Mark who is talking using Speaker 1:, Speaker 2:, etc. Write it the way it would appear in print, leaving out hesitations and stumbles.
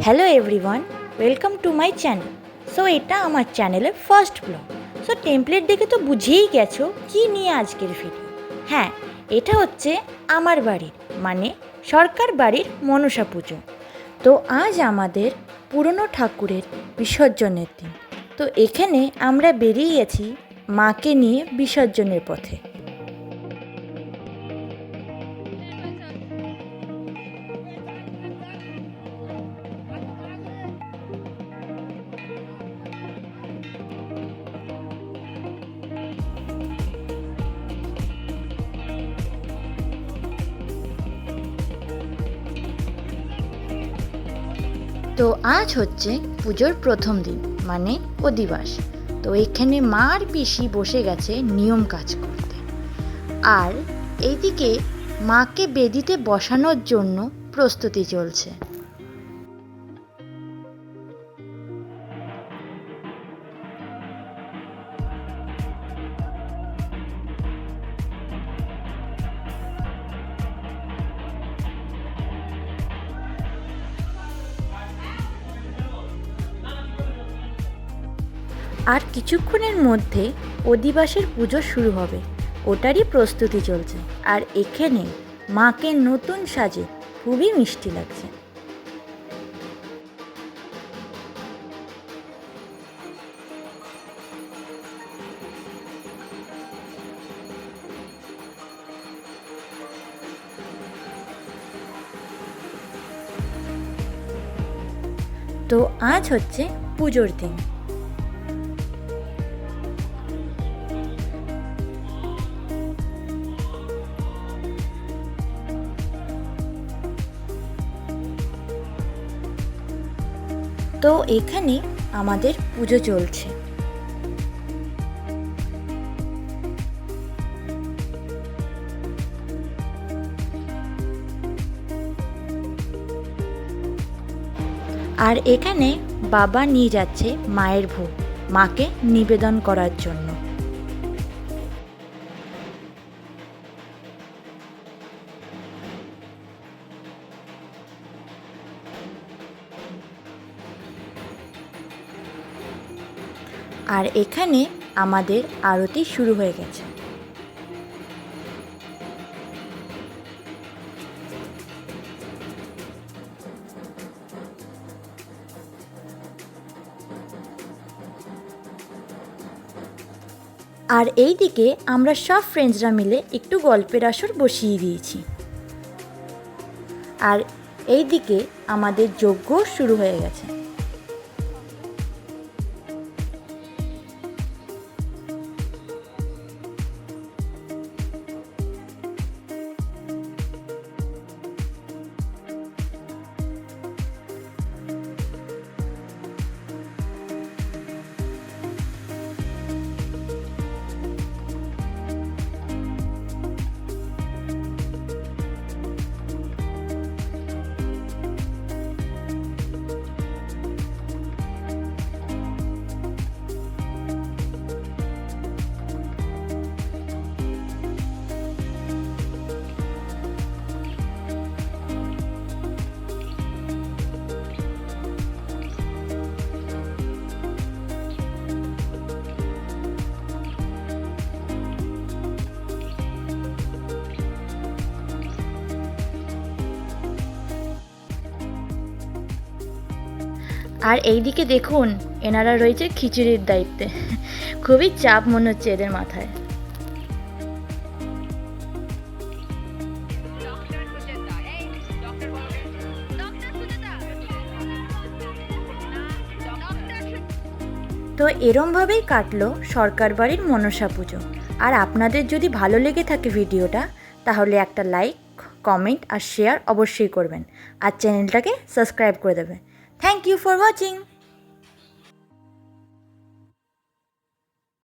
Speaker 1: Hello everyone, welcome to my channel. So এটা আমার চ্যানেলের ফার্স্ট ব্লগ। সো টেমপ্লেট দেখে তো বুঝেই গেছো কি নিয়ে আজকের ভিডিও। হ্যাঁ, এটা হচ্ছে আমার বাড়ির মানে সরকার বাড়ির মনসা পুজো। তো আজ আমাদের পুরনো ঠাকুরের বিসর্জনের দিন। তো এখানে আমরা বেরিয়ে গেছি মাকে নিয়ে বিসর্জনের পথে। তো আজ হচ্ছে পুজোর প্রথম দিন মানে অধিবাস। তো এখানে মা আর পিসি বসে গেছে নিয়ম কাজ করতে, আর এইদিকে মাকে বেদিতে বসানোর জন্য প্রস্তুতি চলছে। আর কিছুক্ষণের মধ্যে অধিবাসের পুজো শুরু হবে, ওটারই প্রস্তুতি চলছে। আর এখানে মাকে নতুন সাজে খুবই মিষ্টি লাগছে। তো আজ হচ্ছে পুজোর দিন। তো এখানে আমাদের পুজো চলছে। আর এখানে বাবা নিয়ে যাচ্ছে মায়ের ভোগ মাকে নিবেদন করার জন্য। আর এখানে আমাদের আরতি শুরু হয়ে গেছে। আর এই দিকে আমরা সব ফ্রেন্ডসরা মিলে একটু গল্পের আসর বসিয়ে দিয়েছি। আর এই দিকে আমাদের যজ্ঞ শুরু হয়ে গেছে। আর এইদিকে দেখুন, এনারা রয়েছে খিচুড়ির দায়িত্বে। খুবই চাপ মনে হচ্ছে এদের মাথায়। তো এরমভাবেই কাটলো সরকার বাড়ির মনসা পুজো। আর আপনাদের যদি ভালো লেগে থাকে ভিডিওটা, তাহলে একটা লাইক, কমেন্ট আর শেয়ার অবশ্যই করবেন, আর চ্যানেলটাকে সাবস্ক্রাইব করে দেবেন। Thank you for watching.